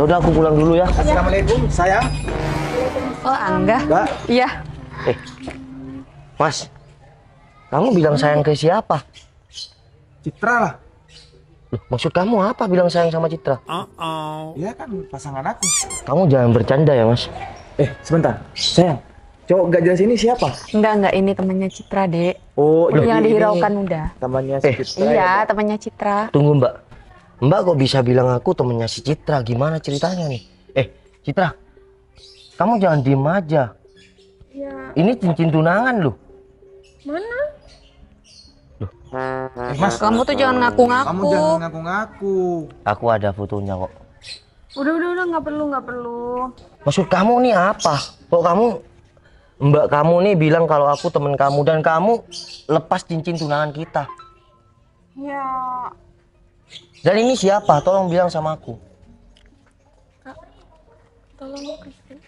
udah aku pulang dulu ya. Assalamualaikum, sayang. Oh, Angga. Mbak. Iya. Mas, kamu bilang sayang ke siapa? Citra lah. Loh, maksud kamu apa bilang sayang sama Citra? Iya kan pasangan aku. Kamu jangan bercanda ya, Mas. Sebentar. Sayang, cowok gak jelas ini siapa? Enggak, ini temannya Citra, Dek. Oh, Yang jadi dihiraukan ini udah. temannya si Citra. Iya, Ya, Mbak? temannya Citra. Tunggu, Mbak. Mbak kok bisa bilang aku temennya si Citra? Gimana ceritanya nih? Citra, kamu jangan diem aja. Ya, Ini cincin tunangan loh. mana? Mas, Kamu tuh jangan kamu ngaku-ngaku. jangan ngaku-ngaku. Aku ada fotonya kok. Udah, nggak perlu. Maksud kamu nih apa? Kok Mbak kamu nih bilang kalau aku temen kamu dan kamu lepas cincin tunangan kita. Ya, Dan ini siapa? Tolong bilang sama aku. tolong kasih.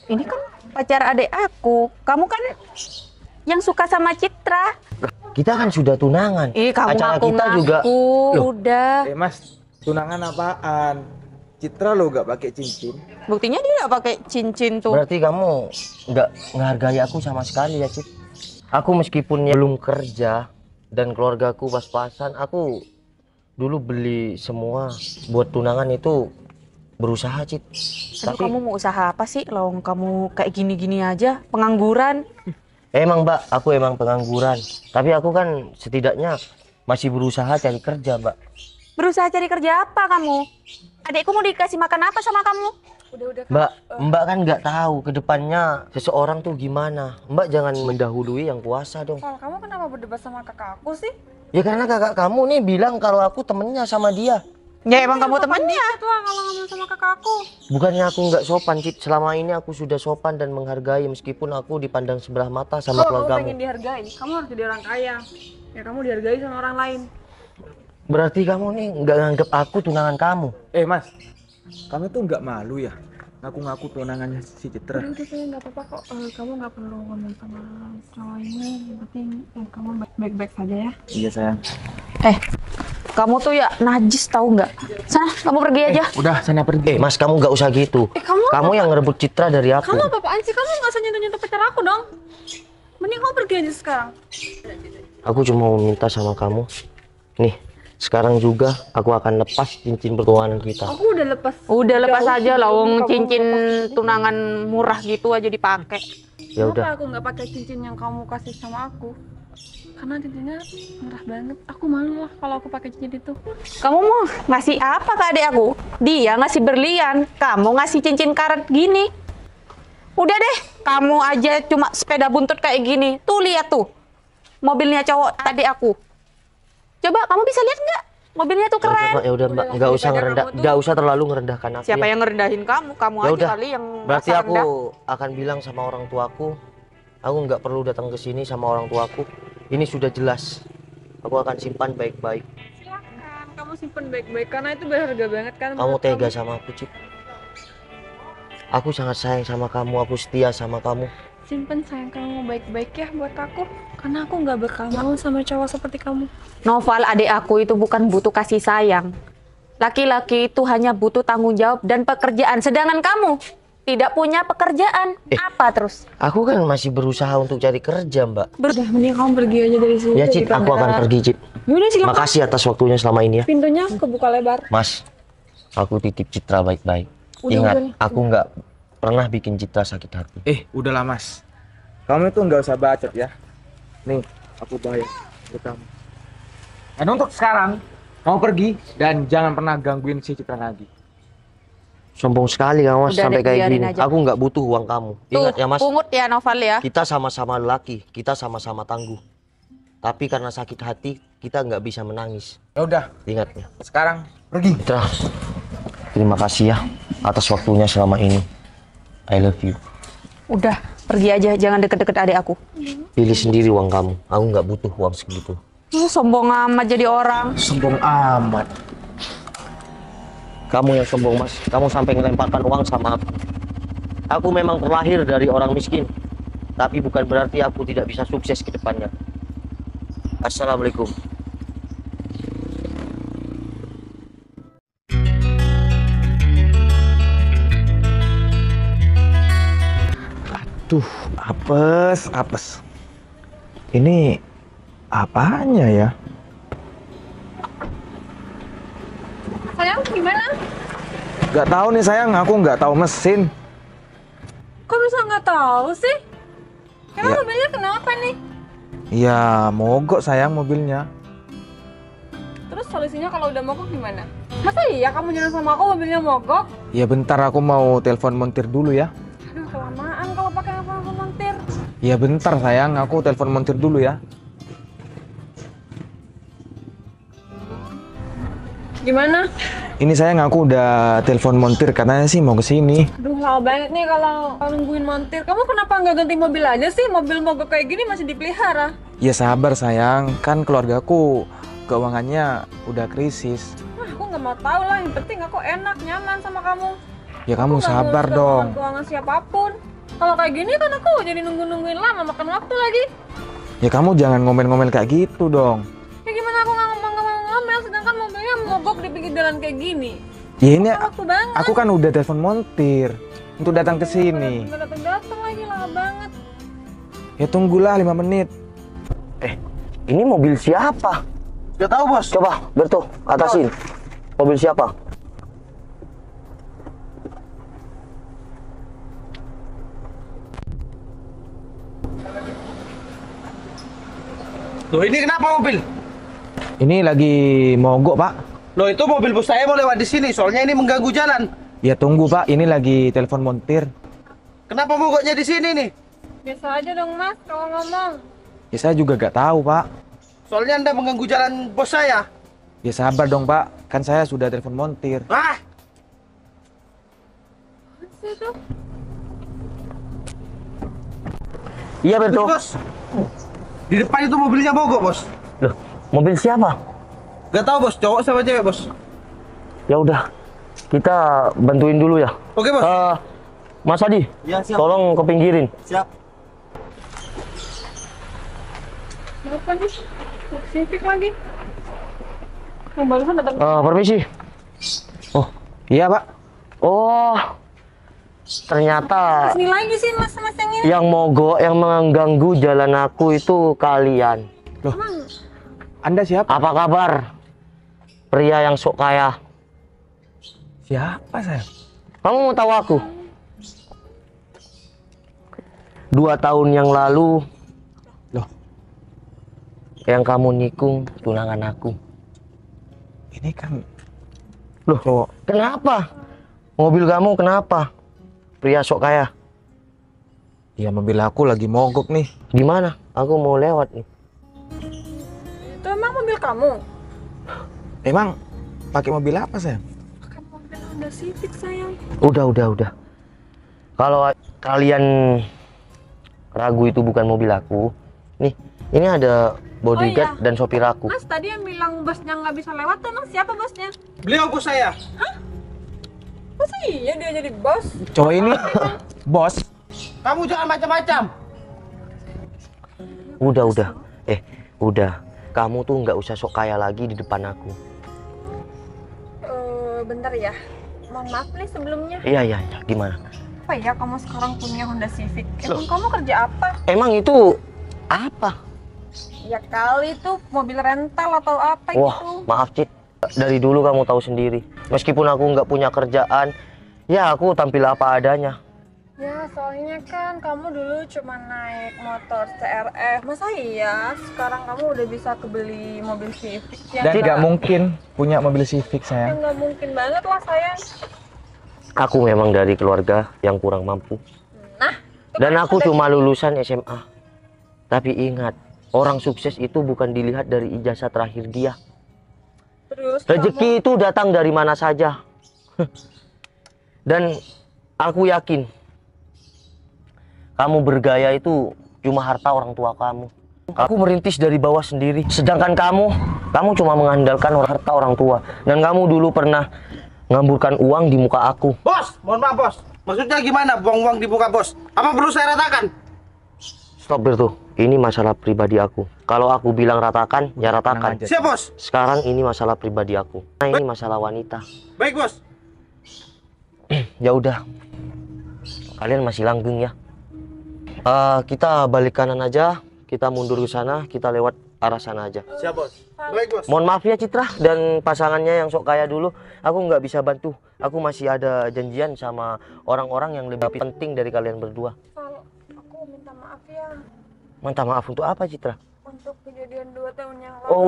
Ini kan pacar adik aku. Kamu kan yang suka sama Citra. Kita kan sudah tunangan. Kamu Acara ngaku-ngaku. kita juga. Loh, Udah. Mas, tunangan apaan? Citra lo gak pakai cincin. Buktinya dia nggak pakai cincin tuh. berarti kamu nggak menghargai aku sama sekali ya, Cit. Aku meskipun belum kerja dan keluargaku pas-pasan, aku dulu beli semua buat tunangan itu berusaha, Cit. Aduh, kamu mau usaha apa sih? Lawang kamu kayak gini-gini aja, pengangguran. Emang Mbak, aku emang pengangguran. Tapi aku kan setidaknya masih berusaha cari kerja, Mbak. Berusaha cari kerja apa kamu? Adikku mau dikasih makan apa sama kamu? Udah. Mbak kan nggak tahu ke depannya seseorang tuh gimana. Mbak jangan mendahului yang kuasa dong. Kalau kamu kenapa berdebat sama kakak aku sih? Ya karena kakak kamu nih bilang kalau aku temennya sama dia. Ya emang kamu temannya. Itulah kalau ngomong sama kakak aku. Bukannya aku nggak sopan, Cit. Selama ini aku sudah sopan dan menghargai meskipun aku dipandang sebelah mata sama Kalau kamu keluargamu. pengen dihargai, kamu harus jadi orang kaya. Ya kamu dihargai sama orang lain. Berarti kamu nih nggak nganggep aku tunangan kamu. Mas, kamu tuh nggak malu ya ngaku-ngaku tunangannya si Citra? Udah saya nggak apa-apa kok. Kamu nggak perlu ngomong sama cowok ini. Yang penting kamu baik-baik saja ya. Iya sayang. Kamu tuh ya najis tahu nggak? Sana, kamu pergi aja. Udah, sana pergi. Mas, kamu nggak usah gitu. Kamu Kamu yang ngerebut Citra dari aku. Kamu apa-apaan sih? Kamu nggak usah nyentuh-nyentuh pacar aku dong. Mending kamu pergi aja sekarang. Aku cuma mau minta sama kamu. Nih, sekarang juga aku akan lepas cincin pertunangan kita. Aku udah lepas. Udah lepas Jauh aja lah, sebelum wong kamu cincin lepas. tunangan murah gitu aja dipakai. Ya Kenapa udah. aku nggak pakai cincin yang kamu kasih sama aku? Karena cincinnya murah banget. Aku malu lah kalau aku pakai cincin itu. Kamu mau ngasih apa ke adik aku? Dia ngasih berlian, kamu ngasih cincin karet gini. Udah deh, kamu aja cuma sepeda buntut kayak gini. Tuh lihat tuh, mobilnya cowok adik aku. Coba kamu bisa lihat nggak? Mobilnya tuh keren. Ya udah Mbak, nggak usah nggak usah terlalu ngerendahkan aku. Siapa ya. yang ngerendahin kamu? Kamu Ya aja udah. kali yang Berarti merasa aku rendah. akan bilang sama orang tuaku, aku nggak perlu datang ke sini sama orang tuaku. Ini sudah jelas. Aku akan simpan baik-baik. Silakan, kamu simpen baik-baik karena itu berharga banget kan. Kamu menurut tega sama aku, Cip. Aku sangat sayang sama kamu, aku setia sama kamu. Simpen sayang kamu baik-baik ya buat aku. Karena aku nggak bakal mau sama cowok seperti kamu. Noval, adik aku itu bukan butuh kasih sayang. Laki-laki itu hanya butuh tanggung jawab dan pekerjaan. Sedangkan kamu tidak punya pekerjaan. Apa terus? Aku kan masih berusaha untuk cari kerja, Mbak. Udah, mending kamu pergi aja dari sini. Ya, Cip, aku akan pergi, Cip. Yaudah silakan. Makasih atas waktunya selama ini ya. Pintunya kebuka lebar. Mas, aku titip Citra baik-baik. Udah, Ingat, udah. aku nggak pernah bikin Citra sakit hati. Udahlah Mas. Kamu itu nggak usah bacot ya. Nih, aku bayar untuk kamu. Dan untuk sekarang, kamu pergi dan jangan pernah gangguin si Citra lagi. Sombong sekali kamu Mas, Udah sampai deh, kayak biarin gini. aja. Aku nggak butuh uang kamu. Ingat Tuh, ya Mas, pungut ya Noval ya. kita sama-sama lelaki, kita sama-sama tangguh. Tapi karena sakit hati, kita nggak bisa menangis. Ya udah, Ingat ya. sekarang pergi. Citra, terima kasih ya atas waktunya selama ini. I love you. Udah, pergi aja, jangan deket-deket adik aku. Pilih sendiri uang kamu. Aku nggak butuh uang segitu. Sombong amat jadi orang. Sombong amat. Kamu yang sombong Mas. Kamu sampai melemparkan uang sama aku. Aku memang terlahir dari orang miskin. Tapi bukan berarti aku tidak bisa sukses ke depannya. Assalamualaikum. Aduh, apes. Ini apanya ya? Sayang, gimana? Gak tahu nih sayang, aku nggak tahu mesin. Kok bisa nggak tahu sih? Emang Ya. mobilnya kenapa nih? Ya, mogok sayang mobilnya. Terus solusinya kalau udah mogok gimana? Masa iya kamu jalan sama aku mobilnya mogok? Ya bentar aku mau telepon montir dulu ya. Aduh, kelamaan kalau pakai telepon montir. Ya bentar sayang, aku telepon montir dulu ya. Gimana? Ini sayang, aku udah telepon montir, katanya sih mau ke sini. Aduh, lama banget nih kalau nungguin montir. Kamu kenapa nggak ganti mobil aja sih? Mobil mogok kayak gini masih dipelihara. Ya sabar sayang, kan keluargaku keuangannya udah krisis. Wah, aku nggak mau tahu lah. Yang penting aku enak, nyaman sama kamu. Ya kamu Aku nggak sabar ngurus dong. keuangan siapapun. Kalau kayak gini kan aku jadi nungguin lama, makan waktu lagi. Ya kamu jangan ngomel-ngomel kayak gitu dong. Ya gimana aku nggak ngomel, sedangkan mobilnya mogok di pinggir jalan kayak gini. Ya ini Makan waktu banget. aku kan udah telepon montir untuk datang ke sini. Nggak datang lagi, lama banget. Ya tunggulah 5 menit. Ini mobil siapa? Gak tahu bos. Coba, Berto, atasin. Mobil siapa? Loh ini kenapa mobil? Ini lagi mogok pak. Loh itu mobil bos saya mau lewat di sini, soalnya ini mengganggu jalan. Ya tunggu pak, ini lagi telepon montir. Kenapa mogoknya di sini nih? Biasa aja dong mas kalau ngomong. Ya saya juga gak tahu pak. Soalnya anda mengganggu jalan bos saya. Ya sabar dong pak, kan saya sudah telepon montir. Ah, Masih tuh. Iya, Berto. bos. Di depan itu mobilnya mogok bos. Loh, mobil siapa? Gak tahu bos, cowok sama cewek bos. Ya udah, kita bantuin dulu ya. Oke bos. Mas Adi, Ya, siap. tolong ke pinggirin. Siap. Bukan nih, Civic lagi. Yang barusan datang. Permisi. Oh, Iya pak. oh, ternyata Sini lagi sih mas yang ini. yang mogok, yang mengganggu jalan aku itu kalian. Loh, Anda siapa? Apa kabar? Pria yang sok kaya. Siapa saya? Kamu mau tahu aku? 2 tahun yang lalu, Loh, yang kamu nikung tunangan aku. ini kan Loh, cowok. kenapa? Mobil kamu kenapa? Pria sok kaya. Ya mobil aku lagi mogok nih. Gimana? Aku mau lewat nih. Itu emang mobil kamu? Emang pakai mobil apa saya? Pakai mobil Honda Civic sayang. Udah. Kalau kalian ragu itu bukan mobil aku, nih, ini ada bodyguard Oh, iya. dan sopir aku. Mas tadi yang bilang bosnya nggak bisa lewat tuh emang siapa bosnya? Beliau bos saya. Masa iya dia jadi bos? Cowok ini bos. Kamu jangan macam-macam. Udah. Udah. Kamu tuh nggak usah sok kaya lagi di depan aku. Bentar ya. Mohon maaf nih sebelumnya. Iya. Gimana? Apa ya kamu sekarang punya Honda Civic? Emang kamu kerja apa? Emang itu apa? Ya kali itu mobil rental atau apa Wah, gitu. maaf Cit. Dari dulu kamu tahu sendiri. Meskipun aku nggak punya kerjaan, ya aku tampil apa adanya. Ya soalnya kan kamu dulu cuma naik motor CRF. Masa iya sekarang kamu udah bisa kebeli mobil Civic ya? Dan nggak mungkin punya mobil Civic Ya saya. nggak mungkin banget lah sayang. Aku memang dari keluarga yang kurang mampu. Nah, Dan aku cuma lulusan SMA. Tapi ingat, orang sukses itu bukan dilihat dari ijazah terakhir dia. terus Rezeki itu datang dari mana saja. Dan aku yakin, kamu bergaya itu cuma harta orang tua kamu. Aku merintis dari bawah sendiri. Sedangkan kamu cuma mengandalkan harta orang tua. Dan kamu dulu pernah ngamburkan uang di muka aku. Bos, mohon maaf bos. Maksudnya gimana buang uang di muka bos? Apa perlu saya ratakan? Stop Berto, ini masalah pribadi aku. Kalau aku bilang ratakan, ya ratakan. Tenang aja. Siap bos. Sekarang ini masalah pribadi aku. Nah, ini masalah wanita. Baik bos. Ya udah, kalian masih langgeng ya. Kita balik kanan aja, kita mundur ke sana, kita lewat arah sana aja. Siap bos. Baik bos. Mohon maaf ya Citra dan pasangannya yang sok kaya dulu, aku nggak bisa bantu. Aku masih ada janjian sama orang-orang yang lebih penting dari kalian berdua. Val, aku minta maaf ya Minta maaf untuk apa Citra? untuk kejadian 2 tahun yang lalu. Oh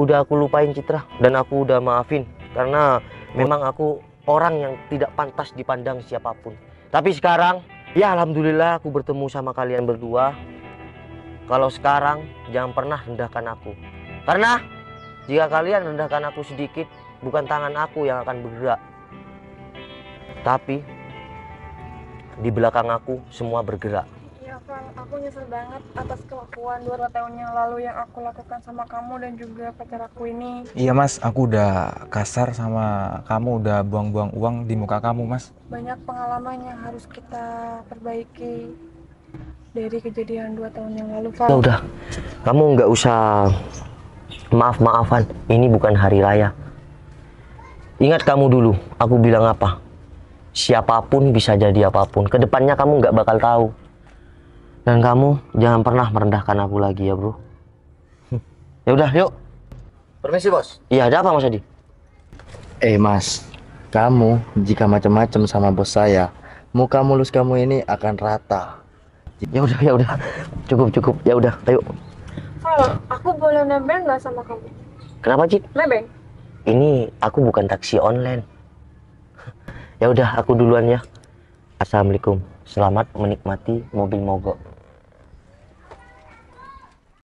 udah aku lupain Citra dan aku udah maafin karena memang aku orang yang tidak pantas dipandang siapapun. Tapi sekarang ya alhamdulillah aku bertemu sama kalian berdua. Kalau sekarang jangan pernah rendahkan aku. Karena jika kalian rendahkan aku sedikit, bukan tangan aku yang akan bergerak. Tapi di belakang aku semua bergerak. Ya Val, aku nyesel banget atas kelakuan 2 tahun yang lalu yang aku lakukan sama kamu dan juga pacar aku ini. Iya mas, aku udah kasar sama kamu, udah buang-buang uang di muka kamu mas. Banyak pengalaman yang harus kita perbaiki dari kejadian 2 tahun yang lalu, Ya Val. udah, kamu nggak usah maaf-maafan. Ini bukan hari raya. Ingat kamu dulu, aku bilang apa? Siapapun bisa jadi apapun. Kedepannya kamu nggak bakal tahu. Dan kamu jangan pernah merendahkan aku lagi ya bro. Ya udah, yuk. Permisi bos. Iya, ada apa Mas Adi? Mas, kamu jika macam-macam sama bos saya, muka mulus kamu ini akan rata. Ya udah. Cukup. Ya udah, ayo. Val, aku boleh nebeng nggak sama kamu? Kenapa, Cid? Nebeng? Ini aku bukan taksi online. Ya udah, aku duluan ya. Assalamualaikum. Selamat menikmati mobil mogok.